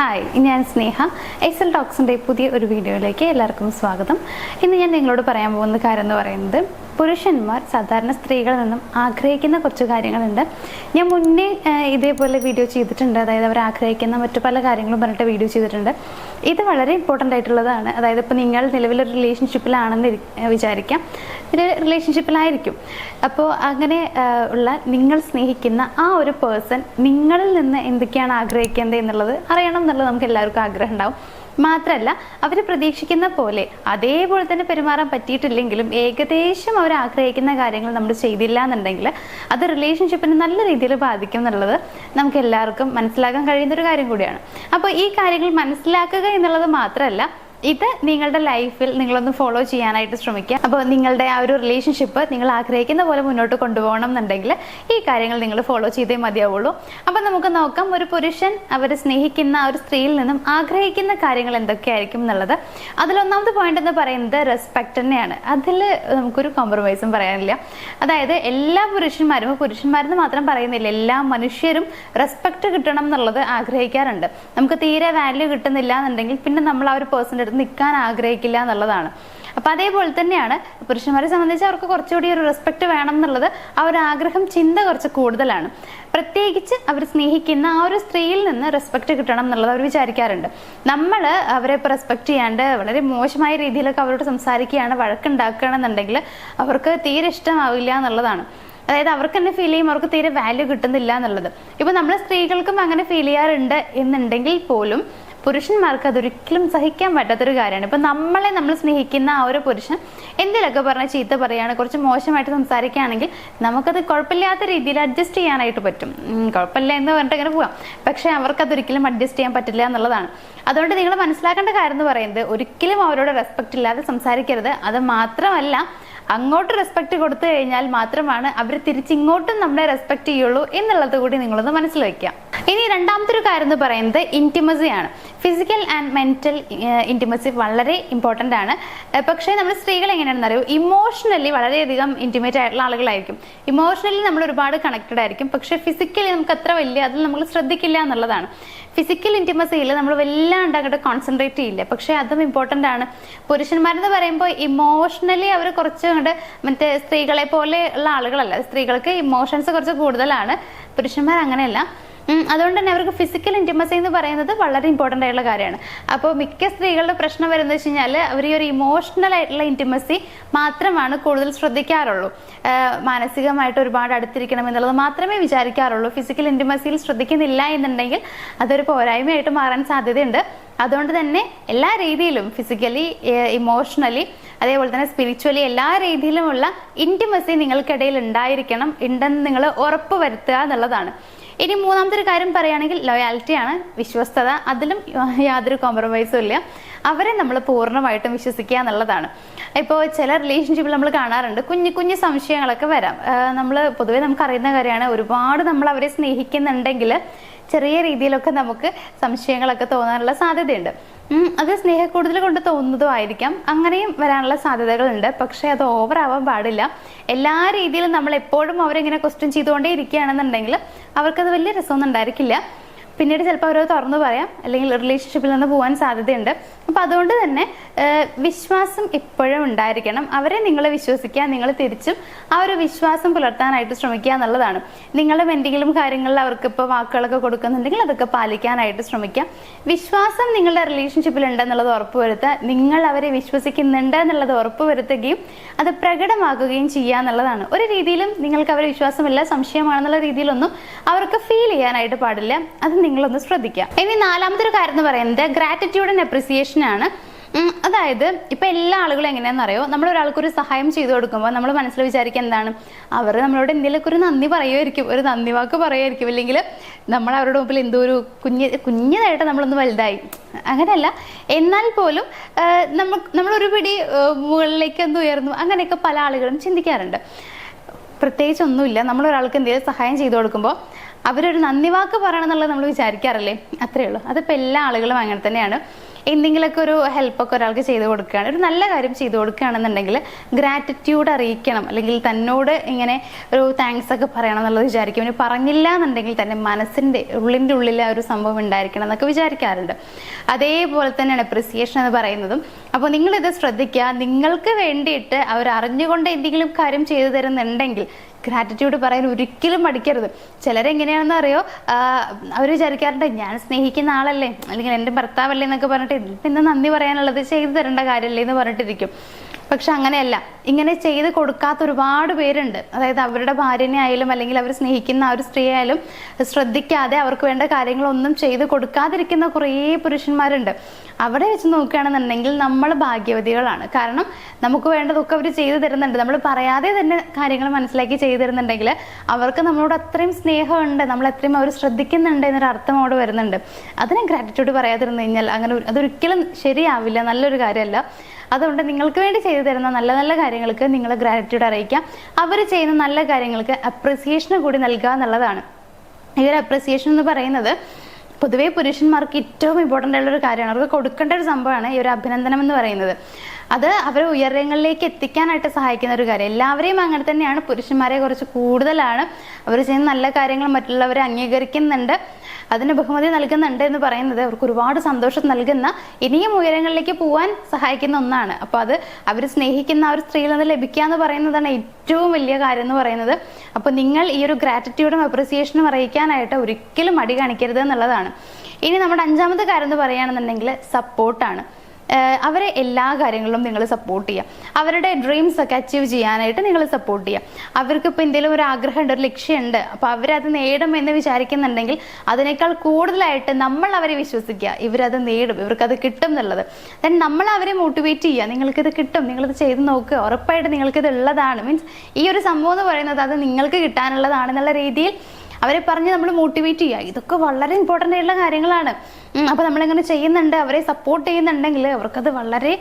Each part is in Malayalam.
ഹായ്, ഞാൻ സ്നേഹ. എക്സൽ ടോക്സിൻ്റെ പുതിയ ഒരു വീഡിയോയിലേക്ക് എല്ലാവർക്കും സ്വാഗതം. ഇന്ന് ഞാൻ നിങ്ങളോട് പറയാൻ പോകുന്ന കാര്യം എന്ന് പറയുന്നത്, പുരുഷന്മാർ സാധാരണ സ്ത്രീകളിൽ നിന്നും ആഗ്രഹിക്കുന്ന കുറച്ച് കാര്യങ്ങളുണ്ട്. ഞാൻ മുന്നേ ഇതേപോലെ വീഡിയോ ചെയ്തിട്ടുണ്ട്. അതായത് അവർ ആഗ്രഹിക്കുന്ന മറ്റു പല കാര്യങ്ങളും പറഞ്ഞിട്ട് വീഡിയോ ചെയ്തിട്ടുണ്ട്. ഇത് വളരെ ഇമ്പോർട്ടൻ്റ് ആയിട്ടുള്ളതാണ്. അതായത് ഇപ്പോൾ നിങ്ങൾ നിലവിലൊരു റിലേഷൻഷിപ്പിലാണെന്ന് വിചാരിക്കാം, ഒരു റിലേഷൻഷിപ്പിലായിരിക്കും. അപ്പോൾ അങ്ങനെ ഉള്ള നിങ്ങൾ സ്നേഹിക്കുന്ന ആ ഒരു പേഴ്സൺ നിങ്ങളിൽ നിന്ന് എന്തൊക്കെയാണ് ആഗ്രഹിക്കേണ്ടത് എന്നുള്ളത് അറിയണം എന്നുള്ളത് നമുക്ക് എല്ലാവർക്കും ആഗ്രഹം ഉണ്ടാവും. മാത്രമല്ല, അവർ പ്രതീക്ഷിക്കുന്ന പോലെ അതേപോലെ തന്നെ പെരുമാറാൻ പറ്റിയിട്ടില്ലെങ്കിലും ഏകദേശം അവർ ആഗ്രഹിക്കുന്ന കാര്യങ്ങൾ നമ്മൾ ചെയ്തില്ല എന്നുണ്ടെങ്കിൽ അത് റിലേഷൻഷിപ്പിനെ നല്ല രീതിയിൽ ബാധിക്കും എന്നുള്ളത് നമുക്ക് എല്ലാവർക്കും മനസ്സിലാക്കാൻ കഴിയുന്നൊരു കാര്യം കൂടിയാണ്. അപ്പോൾ ഈ കാര്യങ്ങൾ മനസ്സിലാക്കുക എന്നുള്ളത് മാത്രമല്ല, ഇത് നിങ്ങളുടെ ലൈഫിൽ നിങ്ങളൊന്ന് ഫോളോ ചെയ്യാനായിട്ട് ശ്രമിക്കുക. അപ്പോൾ നിങ്ങളുടെ ആ ഒരു റിലേഷൻഷിപ്പ് നിങ്ങൾ ആഗ്രഹിക്കുന്ന പോലെ മുന്നോട്ട് കൊണ്ടുപോകണം എന്നുണ്ടെങ്കിൽ ഈ കാര്യങ്ങൾ നിങ്ങൾ ഫോളോ ചെയ്തേ മതിയാവുള്ളൂ. അപ്പോൾ നമുക്ക് നോക്കാം, ഒരു പുരുഷൻ അവർ സ്നേഹിക്കുന്ന ഒരു സ്ത്രീയിൽ നിന്നും ആഗ്രഹിക്കുന്ന കാര്യങ്ങൾ എന്തൊക്കെയായിരിക്കും എന്നുള്ളത്. അതിലൊന്നാമത്തെ പോയിന്റ് എന്ന് പറയുന്നത് റെസ്പെക്ട് തന്നെയാണ്. അതിൽ നമുക്കൊരു കോംപ്രമൈസും പറയാനില്ല. അതായത് എല്ലാ പുരുഷന്മാരെന്ന് മാത്രം പറയുന്നില്ല, എല്ലാ മനുഷ്യരും റെസ്പെക്ട് കിട്ടണം എന്നുള്ളത് ആഗ്രഹിക്കാറുണ്ട്. നമുക്ക് തീരെ വാല്യൂ കിട്ടുന്നില്ല എന്നുണ്ടെങ്കിൽ പിന്നെ നമ്മൾ ആ ഒരു പേഴ്സൻ്റെ അടുത്ത് നിൽക്കാൻ ആഗ്രഹിക്കില്ല എന്നുള്ളതാണ്. അപ്പം അതേപോലെ തന്നെയാണ് പുരുഷന്മാരെ സംബന്ധിച്ച് അവർക്ക് കുറച്ചുകൂടി ഒരു റെസ്പെക്ട് വേണം എന്നുള്ളത് ആ ഒരു ആഗ്രഹം, ചിന്ത കുറച്ച് കൂടുതലാണ്. പ്രത്യേകിച്ച് അവർ സ്നേഹിക്കുന്ന ആ ഒരു സ്ത്രീയിൽ നിന്ന് റെസ്പെക്ട് കിട്ടണം എന്നുള്ളത് അവർ വിചാരിക്കാറുണ്ട്. നമ്മൾ അവരെ ഇപ്പോൾ റെസ്പെക്ട് ചെയ്യാണ്ട് വളരെ മോശമായ രീതിയിലൊക്കെ അവരോട് സംസാരിക്കുകയാണ്, വഴക്കുണ്ടാക്കുകയാണെന്നുണ്ടെങ്കിൽ അവർക്ക് തീരെ ഇഷ്ടമാവില്ല എന്നുള്ളതാണ്. അതായത് അവർക്ക് തന്നെ ഫീൽ ചെയ്യും അവർക്ക് തീരെ വാല്യൂ കിട്ടുന്നില്ല എന്നുള്ളത്. ഇപ്പം നമ്മൾ സ്ത്രീകൾക്കും അങ്ങനെ ഫീൽ ചെയ്യാറുണ്ട് എന്നുണ്ടെങ്കിൽ പോലും പുരുഷന്മാർക്ക് അതൊരിക്കലും സഹിക്കാൻ പറ്റാത്തൊരു കാര്യമാണ്. ഇപ്പം നമ്മൾ സ്നേഹിക്കുന്ന ആ ഒരു പുരുഷൻ എന്തെങ്കിലുമൊക്കെ പറഞ്ഞാൽ ചീത്ത പറയുകയാണ്, കുറച്ച് മോശമായിട്ട് സംസാരിക്കുകയാണെങ്കിൽ നമുക്കത് കുഴപ്പമില്ലാത്ത രീതിയിൽ അഡ്ജസ്റ്റ് ചെയ്യാനായിട്ട് പറ്റും. കുഴപ്പമില്ല എന്ന് പറഞ്ഞിട്ട് അങ്ങനെ പോകാം. പക്ഷേ അവർക്കതൊരിക്കലും അഡ്ജസ്റ്റ് ചെയ്യാൻ പറ്റില്ല എന്നുള്ളതാണ്. അതുകൊണ്ട് നിങ്ങൾ മനസ്സിലാക്കേണ്ട കാര്യം എന്ന് പറയുന്നത്, ഒരിക്കലും അവരോട് റെസ്പെക്റ്റ് ഇല്ലാതെ സംസാരിക്കരുത്. അത് മാത്രമല്ല, അങ്ങോട്ട് റെസ്പെക്ട് കൊടുത്തു കഴിഞ്ഞാൽ മാത്രമാണ് അവർ തിരിച്ചിങ്ങോട്ടും നമ്മളെ റെസ്പെക്ട് ചെയ്യുള്ളൂ എന്നുള്ളത് കൂടി നിങ്ങളൊന്ന് മനസ്സിൽ വയ്ക്കുക. ഇനി രണ്ടാമത്തെ ഒരു കാര്യം എന്ന് പറയുന്നത് ഇൻറ്റിമസിയാണ്. ഫിസിക്കൽ ആൻഡ് മെന്റൽ ഇൻറ്റിമസി വളരെ ഇമ്പോർട്ടൻ്റ് ആണ്. പക്ഷേ നമ്മൾ സ്ത്രീകൾ എങ്ങനെയാണെന്ന് അറിയോ, ഇമോഷണലി വളരെയധികം ഇൻറ്റിമേറ്റ് ആയിട്ടുള്ള ആളുകളായിരിക്കും. ഇമോഷണലി നമ്മൾ ഒരുപാട് കണക്റ്റഡ് ആയിരിക്കും. പക്ഷേ ഫിസിക്കലി നമുക്ക് അത്ര വലിയ അതിൽ നമ്മൾ ശ്രദ്ധിക്കില്ല എന്നുള്ളതാണ്. ഫിസിക്കൽ ഇൻറ്റിമസിയിൽ നമ്മൾ വല്ലാണ്ട് അങ്ങോട്ട് കോൺസെൻട്രേറ്റ് ചെയ്യില്ല. പക്ഷേ അതും ഇമ്പോർട്ടൻ്റ് ആണ്. പുരുഷന്മാരെന്ന് പറയുമ്പോൾ ഇമോഷണലി അവർ കുറച്ച് അങ്ങോട്ട് മറ്റേ സ്ത്രീകളെ പോലെ ഉള്ള ആളുകളല്ല. സ്ത്രീകൾക്ക് ഇമോഷൻസ് കുറച്ച് കൂടുതലാണ്, പുരുഷന്മാർ അങ്ങനെയല്ല. അതുകൊണ്ട് തന്നെ അവർക്ക് ഫിസിക്കൽ ഇൻറ്റിമസി എന്ന് പറയുന്നത് വളരെ ഇമ്പോർട്ടൻ്റ് ആയിട്ടുള്ള കാര്യമാണ്. അപ്പോൾ മിക്ക സ്ത്രീകളുടെ പ്രശ്നം വരുന്നത് വെച്ച് കഴിഞ്ഞാൽ അവർ ഈ ഒരു ഇമോഷണൽ ആയിട്ടുള്ള ഇൻറ്റിമസി മാത്രമാണ് കൂടുതൽ ശ്രദ്ധിക്കാറുള്ളൂ. മാനസികമായിട്ട് ഒരുപാട് അടുത്തിരിക്കണം എന്നുള്ളത് മാത്രമേ വിചാരിക്കാറുള്ളൂ. ഫിസിക്കൽ ഇൻറ്റിമസിയിൽ ശ്രദ്ധിക്കുന്നില്ല എന്നുണ്ടെങ്കിൽ അതൊരു പോരായ്മയായിട്ട് മാറാൻ സാധ്യതയുണ്ട്. അതുകൊണ്ട് തന്നെ എല്ലാ രീതിയിലും ഫിസിക്കലി, ഇമോഷണലി, അതേപോലെ തന്നെ സ്പിരിച്വലി എല്ലാ രീതിയിലുമുള്ള ഇൻറ്റിമസി നിങ്ങൾക്കിടയിൽ ഉണ്ടായിരിക്കണം. ഉണ്ടെന്ന് നിങ്ങൾ ഉറപ്പ് വരുത്തുക എന്നുള്ളതാണ്. ഇനി മൂന്നാമത്തെ ഒരു കാര്യം പറയുകയാണെങ്കിൽ ലോയാലിറ്റിയാണ്, വിശ്വസ്തത. അതിലും യാതൊരു കോംപ്രമൈസും ഇല്ല. അവരെ നമ്മൾ പൂർണ്ണമായിട്ടും വിശ്വസിക്കുക എന്നുള്ളതാണ്. ഇപ്പോൾ ചില റിലേഷൻഷിപ്പിൽ നമ്മൾ കാണാറുണ്ട് കുഞ്ഞു സംശയങ്ങളൊക്കെ വരാം. നമ്മൾ പൊതുവേ നമുക്കറിയുന്ന കാര്യമാണ്, ഒരുപാട് നമ്മൾ അവരെ സ്നേഹിക്കുന്നുണ്ടെങ്കിൽ ചെറിയ രീതിയിലൊക്കെ നമുക്ക് സംശയങ്ങളൊക്കെ തോന്നാനുള്ള സാധ്യതയുണ്ട്. അത് സ്നേഹക്കൂടുതൽ കൊണ്ട് തോന്നുന്നതും ആയിരിക്കാം. അങ്ങനെയും വരാനുള്ള സാധ്യതകളുണ്ട്. പക്ഷേ അത് ഓവർ ആവാൻ പാടില്ല. എല്ലാ രീതിയിലും നമ്മൾ എപ്പോഴും അവരെങ്ങനെ ക്വസ്റ്റ്യൻ ചെയ്തുകൊണ്ടേ ഇരിക്കുകയാണെന്നുണ്ടെങ്കിൽ അവർക്കത് വലിയ രസമൊന്നും ഉണ്ടായിരിക്കില്ല. പിന്നീട് ചിലപ്പോൾ അവരത് തുറന്നു പറയാം, അല്ലെങ്കിൽ റിലേഷൻഷിപ്പിൽ നിന്ന് പോകാൻ സാധ്യതയുണ്ട്. അപ്പം അതുകൊണ്ട് തന്നെ വിശ്വാസം എപ്പോഴും ഉണ്ടായിരിക്കണം. അവരെ നിങ്ങൾ വിശ്വസിക്കുക, നിങ്ങൾ തിരിച്ചും ആ ഒരു വിശ്വാസം പുലർത്താനായിട്ട് ശ്രമിക്കുക എന്നുള്ളതാണ്. നിങ്ങളുടെ എന്തെങ്കിലും കാര്യങ്ങളിൽ അവർക്ക് ഇപ്പോൾ വാക്കുകളൊക്കെ കൊടുക്കുന്നുണ്ടെങ്കിൽ അതൊക്കെ പാലിക്കാനായിട്ട് ശ്രമിക്കാം. വിശ്വാസം നിങ്ങളുടെ റിലേഷൻഷിപ്പിൽ ഉണ്ടെന്നുള്ളത് ഉറപ്പുവരുത്തുക. നിങ്ങൾ അവരെ വിശ്വസിക്കുന്നുണ്ട് എന്നുള്ളത് ഉറപ്പുവരുത്തുകയും അത് പ്രകടമാക്കുകയും ചെയ്യുക എന്നുള്ളതാണ്. ഒരു രീതിയിലും നിങ്ങൾക്ക് അവരെ വിശ്വാസമില്ല, സംശയമാണെന്നുള്ള രീതിയിലൊന്നും അവർക്ക് ഫീൽ ചെയ്യാനായിട്ട് പാടില്ല. അത് നിങ്ങളൊന്ന് ശ്രദ്ധിക്കുക. ഇനി നാലാമത്തെ ഒരു കാര്യം എന്ന് പറയുന്നത് ഗ്രാറ്റിറ്റ്യൂഡ് ആൻഡ് അപ്രിസിയേഷൻ ആണ്. അതായത് ഇപ്പം എല്ലാ ആളുകളും എങ്ങനെയാണെന്ന് അറിയോ, നമ്മൾ ഒരാൾക്കൊരു സഹായം ചെയ്തു കൊടുക്കുമ്പോൾ നമ്മൾ മനസ്സിൽ വിചാരിക്കുക എന്താണ്, അവർ നമ്മളോട് എന്തെങ്കിലുമൊക്കെ ഒരു നന്ദി പറയുമായിരിക്കും, ഒരു നന്ദി വാക്ക് പറയുമായിരിക്കും. അല്ലെങ്കിൽ നമ്മൾ അവരുടെ മുമ്പിൽ എന്തോ ഒരു കുഞ്ഞതായിട്ട് നമ്മളൊന്ന് വലുതായി, അങ്ങനെയല്ല. എന്നാൽ പോലും നമ്മളൊരു പിടി മുകളിലേക്ക് എന്ത് ഉയർന്നു, അങ്ങനെയൊക്കെ പല ആളുകളും ചിന്തിക്കാറുണ്ട്. പ്രത്യേകിച്ച് ഒന്നുമില്ല, നമ്മൾ ഒരാൾക്ക് എന്തെങ്കിലും സഹായം ചെയ്തു കൊടുക്കുമ്പോൾ അവരൊരു നന്ദി വാക്ക് പറയണം എന്നുള്ളത് നമ്മൾ വിചാരിക്കാറില്ലേ, അത്രയേ ഉള്ളൂ. അതിപ്പോൾ എല്ലാ ആളുകളും അങ്ങനെ തന്നെയാണ്. എന്തെങ്കിലുമൊക്കെ ഒരു ഹെൽപ്പൊക്കെ ഒരാൾക്ക് ചെയ്തു കൊടുക്കുകയാണ്, ഒരു നല്ല കാര്യം ചെയ്തു കൊടുക്കുകയാണെന്നുണ്ടെങ്കിൽ ഗ്രാറ്റിറ്റ്യൂഡ് അറിയിക്കണം, അല്ലെങ്കിൽ തന്നോട് ഇങ്ങനെ ഒരു താങ്ക്സ് ഒക്കെ പറയണം എന്നുള്ളത് വിചാരിക്കും. ഇനി പറഞ്ഞില്ല എന്നുണ്ടെങ്കിൽ തന്നെ മനസ്സിൻ്റെ ഉള്ളിൽ ആ ഒരു സംഭവം ഉണ്ടായിരിക്കണം എന്നൊക്കെ വിചാരിക്കാറുണ്ട്. അതേപോലെ തന്നെയാണ് അപ്രിസിയേഷൻ എന്ന് പറയുന്നതും. അപ്പോൾ നിങ്ങളിത് ശ്രദ്ധിക്കുക. നിങ്ങൾക്ക് വേണ്ടിയിട്ട് അവർ അറിഞ്ഞുകൊണ്ട് എന്തെങ്കിലും കാര്യം ചെയ്തു തരുന്നുണ്ടെങ്കിൽ ഗ്രാറ്റിറ്റ്യൂഡ് പറയാൻ ഒരിക്കലും മടിക്കരുത്. ചിലരെങ്ങനെയാണെന്ന് അറിയോ, അവർ വിചാരിക്കാറുണ്ട് ഞാൻ സ്നേഹിക്കുന്ന ആളല്ലേ, അല്ലെങ്കിൽ എൻ്റെ ഭർത്താവല്ലേ എന്നൊക്കെ പറഞ്ഞിട്ട് പിന്നെ നന്ദി പറയാനുള്ളത് ചെയ്തു തരേണ്ട കാര്യമല്ലേ എന്ന് പറഞ്ഞിട്ടിരിക്കും. പക്ഷെ അങ്ങനെയല്ല. ഇങ്ങനെ ചെയ്ത് കൊടുക്കാത്ത ഒരുപാട് പേരുണ്ട്. അതായത് അവരുടെ ഭാര്യനെ ആയാലും അല്ലെങ്കിൽ അവർ സ്നേഹിക്കുന്ന ആ ഒരു സ്ത്രീ ആയാലും ശ്രദ്ധിക്കാതെ അവർക്ക് വേണ്ട കാര്യങ്ങളൊന്നും ചെയ്ത് കൊടുക്കാതിരിക്കുന്ന കുറേ പുരുഷന്മാരുണ്ട്. അവിടെ വെച്ച് നോക്കുകയാണെന്നുണ്ടെങ്കിൽ നമ്മൾ ഭാഗ്യവതികളാണ്. കാരണം നമുക്ക് വേണ്ടതൊക്കെ അവർ ചെയ്തു തരുന്നുണ്ട്. നമ്മൾ പറയാതെ തന്നെ കാര്യങ്ങൾ മനസ്സിലാക്കി ചെയ്തു തരുന്നുണ്ടെങ്കിൽ അവർക്ക് നമ്മളോട് അത്രയും സ്നേഹമുണ്ട്, നമ്മൾ അത്രയും അവർ ശ്രദ്ധിക്കുന്നുണ്ട് എന്നൊരു അർത്ഥം അവിടെ വരുന്നുണ്ട്. അതിനെ ഗ്രാറ്റിറ്റ്യൂഡ് പറയാതിരുന്നു കഴിഞ്ഞാൽ അങ്ങനെ അതൊരിക്കലും ശരിയാവില്ല, നല്ലൊരു കാര്യമല്ല. അതുകൊണ്ട് നിങ്ങൾക്ക് വേണ്ടി ചെയ്തു തരുന്ന നല്ല നല്ല കാര്യങ്ങൾക്ക് നിങ്ങൾ ഗ്രാറ്റിറ്റ്യൂഡ് അറിയിക്കാം. അവർ ചെയ്യുന്ന നല്ല കാര്യങ്ങൾക്ക് അപ്രിസിയേഷന് കൂടി നൽകുക എന്നുള്ളതാണ്. ഈ ഒരു അപ്രിസിയേഷൻ എന്ന് പറയുന്നത് പൊതുവേ പുരുഷന്മാർക്ക് ഏറ്റവും ഇമ്പോർട്ടൻ്റ് ആയിട്ടുള്ള ഒരു കാര്യമാണ്. അവർക്ക് കൊടുക്കേണ്ട ഒരു സംഭവമാണ് ഈ ഒരു അഭിനന്ദനം എന്ന് പറയുന്നത്. അത് അവരെ ഉയരങ്ങളിലേക്ക് എത്തിക്കാനായിട്ട് സഹായിക്കുന്ന ഒരു കാര്യം. എല്ലാവരെയും അങ്ങനെ തന്നെയാണ്, പുരുഷന്മാരെ കുറച്ച് കൂടുതലാണ്. അവർ ചെയ്യുന്ന നല്ല കാര്യങ്ങൾ മറ്റുള്ളവരെ അംഗീകരിക്കുന്നുണ്ട്, അതിന് ബഹുമതി നൽകുന്നുണ്ട് എന്ന് പറയുന്നത് അവർക്ക് ഒരുപാട് സന്തോഷം നൽകുന്ന, ഇനിയും ഉയരങ്ങളിലേക്ക് പോകാൻ സഹായിക്കുന്ന ഒന്നാണ്. അപ്പോൾ അത് അവർ സ്നേഹിക്കുന്ന ആ ഒരു സ്ത്രീയിൽ നിന്ന് ലഭിക്കുക എന്ന് പറയുന്നതാണ് ഏറ്റവും വലിയ കാര്യം എന്ന് പറയുന്നത്. അപ്പോൾ നിങ്ങൾ ഈ ഒരു ഗ്രാറ്റിറ്റ്യൂഡും അപ്രിസിയേഷനും അറിയിക്കാനായിട്ട് ഒരിക്കലും മടി കാണിക്കരുത് എന്നുള്ളതാണ്. ഇനി നമ്മുടെ അഞ്ചാമത്തെ കാര്യം എന്ന് പറയുകയാണെന്നുണ്ടെങ്കിൽ സപ്പോർട്ടാണ്. അവരെ എല്ലാ കാര്യങ്ങളിലും നിങ്ങൾ സപ്പോർട്ട് ചെയ്യുക. അവരുടെ ഡ്രീംസ് ഒക്കെ അച്ചീവ് ചെയ്യാനായിട്ട് നിങ്ങൾ സപ്പോർട്ട് ചെയ്യുക. അവർക്ക് ഇപ്പോൾ എന്തെങ്കിലും ഒരു ആഗ്രഹമുണ്ട്, ഒരു ലക്ഷ്യമുണ്ട്, അപ്പോൾ അവരത് നേടും എന്ന് വിചാരിക്കുന്നുണ്ടെങ്കിൽ അതിനേക്കാൾ കൂടുതലായിട്ട് നമ്മൾ അവരെ വിശ്വസിക്കുക. ഇവരത് നേടും, ഇവർക്കത് കിട്ടും എന്നുള്ളത്. ദെൻ നമ്മൾ അവരെ മോട്ടിവേറ്റ് ചെയ്യുക. നിങ്ങൾക്കിത് കിട്ടും, നിങ്ങളിത് ചെയ്ത് നോക്കുക, ഉറപ്പായിട്ട് നിങ്ങൾക്കിത് ഉള്ളതാണ്. മീൻസ് ഈ ഒരു സംഭവം എന്ന് പറയുന്നത് അത് നിങ്ങൾക്ക് കിട്ടാനുള്ളതാണെന്നുള്ള രീതിയിൽ അവരെ പറഞ്ഞ് നമ്മൾ മോട്ടിവേറ്റ് ചെയ്യുക. ഇതൊക്കെ വളരെ ഇമ്പോർട്ടൻ്റ് ആയിട്ടുള്ള കാര്യങ്ങളാണ്. അപ്പോൾ നമ്മളിങ്ങനെ ചെയ്യുന്നുണ്ട്, അവരെ സപ്പോർട്ട് ചെയ്യുന്നുണ്ടെങ്കിൽ അവർക്കത് വളരെ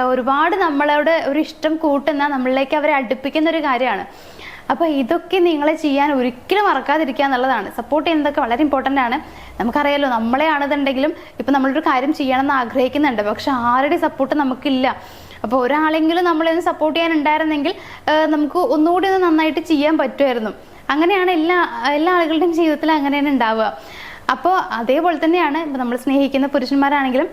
ഒരുപാട് നമ്മളോട് ഒരു ഇഷ്ടം കൂട്ടുന്ന, നമ്മളിലേക്ക് അവരെ അടുപ്പിക്കുന്ന ഒരു കാര്യമാണ്. അപ്പോൾ ഇതൊക്കെ നിങ്ങൾ ചെയ്യാൻ ഒരിക്കലും മറക്കാതിരിക്കുക എന്നുള്ളതാണ്. സപ്പോർട്ട് ചെയ്യുന്നതൊക്കെ വളരെ ഇമ്പോർട്ടൻ്റ് ആണ്. നമുക്കറിയാലോ, നമ്മളെ ആണെന്നുണ്ടെങ്കിലും ഇപ്പം നമ്മളൊരു കാര്യം ചെയ്യണമെന്ന് ആഗ്രഹിക്കുന്നുണ്ട്, പക്ഷെ ആരുടെ സപ്പോർട്ട് നമുക്കില്ല. അപ്പോൾ ഒരാളെങ്കിലും നമ്മളൊന്ന് സപ്പോർട്ട് ചെയ്യാനുണ്ടായിരുന്നെങ്കിൽ നമുക്ക് ഒന്നുകൂടി ഒന്ന് നന്നായിട്ട് ചെയ്യാൻ പറ്റുമായിരുന്നു. അങ്ങനെയാണ് എല്ലാ ആളുകളുടെയും ജീവിതത്തിൽ അങ്ങനെയാണ് ഉണ്ടാവുക. അപ്പോൾ അതേപോലെ തന്നെയാണ് ഇപ്പം നമ്മൾ സ്നേഹിക്കുന്ന പുരുഷന്മാരാണെങ്കിലും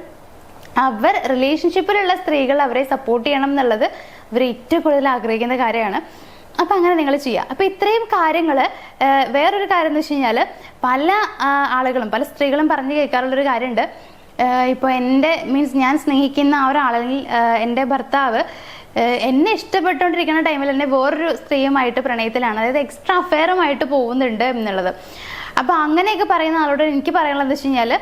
അവർ റിലേഷൻഷിപ്പിലുള്ള സ്ത്രീകൾ അവരെ സപ്പോർട്ട് ചെയ്യണം എന്നുള്ളത് അവർ ഏറ്റവും കൂടുതൽ ആഗ്രഹിക്കുന്ന കാര്യമാണ്. അപ്പം അങ്ങനെ നിങ്ങൾ ചെയ്യുക. അപ്പം ഇത്രയും കാര്യങ്ങൾ. വേറൊരു കാര്യം എന്ന് വെച്ച് കഴിഞ്ഞാൽ പല ആളുകളും പല സ്ത്രീകളും പറഞ്ഞു കേൾക്കാറുള്ളൊരു കാര്യമുണ്ട്. ഇപ്പോൾ എൻ്റെ ഞാൻ സ്നേഹിക്കുന്ന ആ ഒരാളെങ്കിൽ എൻ്റെ ഭർത്താവ് എന്നെ ഇഷ്ടപ്പെട്ടുകൊണ്ടിരിക്കുന്ന ടൈമിൽ തന്നെ വേറൊരു സ്ത്രീയുമായിട്ട് പ്രണയത്തിലാണ്, അതായത് എക്സ്ട്രാ അഫെയറുമായിട്ട് പോകുന്നുണ്ട് എന്നുള്ളത്. അപ്പോൾ അങ്ങനെയൊക്കെ പറയുന്ന ആളോട് എനിക്ക് പറയാനുള്ളത് എന്താ വെച്ച് കഴിഞ്ഞാൽ,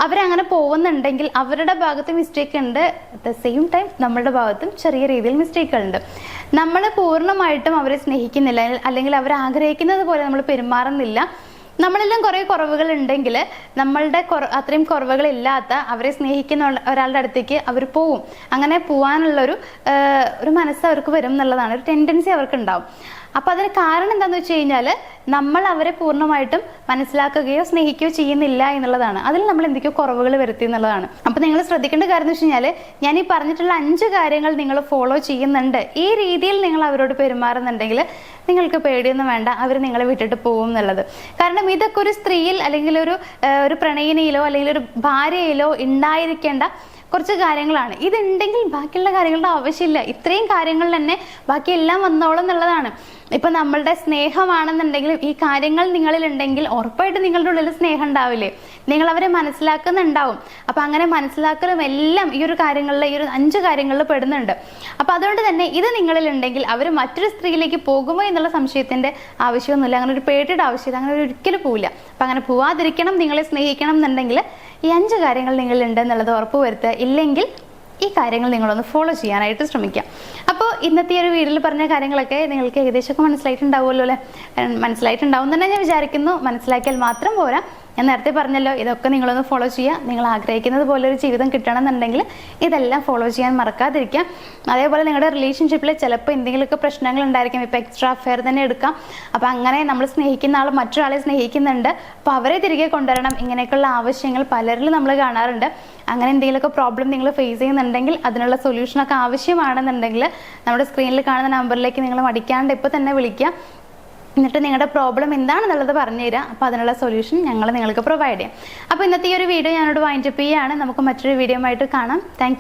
അവരങ്ങനെ പോകുന്നുണ്ടെങ്കിൽ അവരുടെ ഭാഗത്ത് മിസ്റ്റേക്ക് ഉണ്ട്, അറ്റ് ദ സെയിം ടൈം നമ്മളുടെ ഭാഗത്തും ചെറിയ രീതിയിൽ മിസ്റ്റേക്കുകളുണ്ട്. നമ്മൾ പൂർണ്ണമായിട്ടും അവരെ സ്നേഹിക്കുന്നില്ല, അല്ലെങ്കിൽ അവർ ആഗ്രഹിക്കുന്നത് പോലെ നമ്മൾ പെരുമാറുന്നില്ല. നമ്മളെല്ലാം കുറേ കുറവുകൾ ഉണ്ടെങ്കിൽ നമ്മളുടെ അത്രയും കുറവുകളില്ലാത്ത അവരെ സ്നേഹിക്കുന്ന ഒരാളുടെ അടുത്തേക്ക് അവർ പോവും. അങ്ങനെ പോവാനുള്ളൊരു മനസ്സ് അവർക്ക് വരും എന്നുള്ളതാണ്, ഒരു ടെൻഡൻസി അവർക്ക് ഉണ്ടാവും. അപ്പോൾ അതിന് കാരണം എന്താണെന്ന് വെച്ച് കഴിഞ്ഞാൽ നമ്മൾ അവരെ പൂർണ്ണമായിട്ടും മനസ്സിലാക്കുകയോ സ്നേഹിക്കുകയോ ചെയ്യുന്നില്ല എന്നുള്ളതാണ്. അതിൽ നമ്മൾ എന്തൊക്കെയോ കുറവുകൾ വരുത്തി എന്നുള്ളതാണ്. അപ്പോൾ നിങ്ങൾ ശ്രദ്ധിക്കേണ്ട കാര്യം എന്ന് വെച്ച് കഴിഞ്ഞാൽ, ഞാൻ ഈ പറഞ്ഞിട്ടുള്ള 5 കാര്യങ്ങൾ നിങ്ങൾ ഫോളോ ചെയ്യുന്നുണ്ട്, ഈ രീതിയിൽ നിങ്ങൾ അവരോട് പെരുമാറുന്നുണ്ടെങ്കിൽ നിങ്ങൾക്ക് പേടിയൊന്നും വേണ്ട, അവർ നിങ്ങളെ വിട്ടിട്ട് പോകും എന്നുള്ളത്. കാരണം ഇതൊക്കെ ഒരു സ്ത്രീയിൽ അല്ലെങ്കിൽ ഒരു പ്രണയിനിയിലോ അല്ലെങ്കിൽ ഒരു ഭാര്യയിലോ ഉണ്ടായിരിക്കേണ്ട കുറച്ച് കാര്യങ്ങളാണ്. ഇതുണ്ടെങ്കിൽ ബാക്കിയുള്ള കാര്യങ്ങളുടെ ആവശ്യമില്ല. ഇത്രയും കാര്യങ്ങൾ തന്നെ ബാക്കിയെല്ലാം വന്നോളും എന്നുള്ളതാണ്. ഇപ്പം നമ്മളുടെ സ്നേഹമാണെന്നുണ്ടെങ്കിലും ഈ കാര്യങ്ങൾ നിങ്ങളിലുണ്ടെങ്കിൽ ഉറപ്പായിട്ട് നിങ്ങളുടെ ഉള്ളിൽ സ്നേഹം ഉണ്ടാവില്ലേ, നിങ്ങൾ അവരെ മനസ്സിലാക്കുന്നുണ്ടാവും. അപ്പം അങ്ങനെ മനസ്സിലാക്കലും എല്ലാം ഈ ഒരു കാര്യങ്ങളിൽ, ഈ ഒരു 5 കാര്യങ്ങളിൽ പെടുന്നുണ്ട്. അപ്പം അതുകൊണ്ട് തന്നെ ഇത് നിങ്ങളിലുണ്ടെങ്കിൽ അവർ മറ്റൊരു സ്ത്രീയിലേക്ക് പോകുമോ എന്നുള്ള സംശയത്തിൻ്റെ ആവശ്യമൊന്നുമില്ല, അങ്ങനെ ഒരു പേടിയുടെ ആവശ്യമില്ല, അങ്ങനെ ഒരിക്കലും പോവില്ല. അപ്പം അങ്ങനെ പോവാതിരിക്കണം, നിങ്ങളെ സ്നേഹിക്കണം എന്നുണ്ടെങ്കിൽ ഈ 5 കാര്യങ്ങൾ നിങ്ങളുണ്ട് എന്നുള്ളത് ഉറപ്പ് വരുത്തുക. ഇല്ലെങ്കിൽ ഈ കാര്യങ്ങൾ നിങ്ങളൊന്ന് ഫോളോ ചെയ്യാനായിട്ട് ശ്രമിക്കാം. അപ്പോൾ ഇന്നത്തെ ഒരു വീഡിയോയിൽ പറഞ്ഞ കാര്യങ്ങളൊക്കെ നിങ്ങൾക്ക് ഏകദേശമൊക്കെ മനസ്സിലായിട്ടുണ്ടാവുമല്ലോ അല്ലേ? മനസ്സിലായിട്ടുണ്ടാവും തന്നെ ഞാൻ വിചാരിക്കുന്നു. മനസ്സിലാക്കിയാൽ മാത്രം പോരാ, ഞാൻ നേരത്തെ പറഞ്ഞല്ലോ, ഇതൊക്കെ നിങ്ങളൊന്ന് ഫോളോ ചെയ്യുക. നിങ്ങൾ ആഗ്രഹിക്കുന്നത് പോലെ ഒരു ജീവിതം കിട്ടണമെന്നുണ്ടെങ്കിൽ ഇതെല്ലാം ഫോളോ ചെയ്യാൻ മറക്കാതിരിക്കുക. അതേപോലെ നിങ്ങളുടെ റിലേഷൻഷിപ്പിൽ ചിലപ്പോൾ എന്തെങ്കിലുമൊക്കെ പ്രശ്നങ്ങൾ ഉണ്ടായിരിക്കും. ഇപ്പോൾ എക്സ്ട്രാ അഫെയർ തന്നെ എടുക്കാം. അപ്പോൾ അങ്ങനെ നമ്മൾ സ്നേഹിക്കുന്ന ആൾ മറ്റൊരാളെ സ്നേഹിക്കുന്നുണ്ട്, അപ്പോൾ അവരെ തിരികെ കൊണ്ടുവരണം. ഇങ്ങനെയൊക്കെയുള്ള ആവശ്യങ്ങൾ പലരിലും നമ്മൾ കാണാറുണ്ട്. അങ്ങനെ എന്തെങ്കിലുമൊക്കെ പ്രോബ്ലം നിങ്ങൾ ഫേസ് ചെയ്യുന്നുണ്ടെങ്കിൽ അതിനുള്ള സൊല്യൂഷനൊക്കെ ആവശ്യമാണെന്നുണ്ടെങ്കിൽ നമ്മുടെ സ്ക്രീനിൽ കാണുന്ന നമ്പറിലേക്ക് നിങ്ങൾ മടിക്കാണ്ട് ഇപ്പോൾ തന്നെ വിളിക്കുക. എന്നിട്ട് നിങ്ങളുടെ പ്രോബ്ലം എന്താണെന്നുള്ളത് പറഞ്ഞു തരാം. അപ്പോൾ അതിനുള്ള സൊല്യൂഷൻ ഞങ്ങൾ നിങ്ങൾക്ക് പ്രൊവൈഡ് ചെയ്യാം. അപ്പോൾ ഇന്നത്തെ ഈ ഒരു വീഡിയോ ഞാനോട് വൈൻഡപ്പ് ചെയ്യുകയാണ്. നമുക്ക് മറ്റൊരു വീഡിയോ ആയിട്ട് കാണാം. താങ്ക്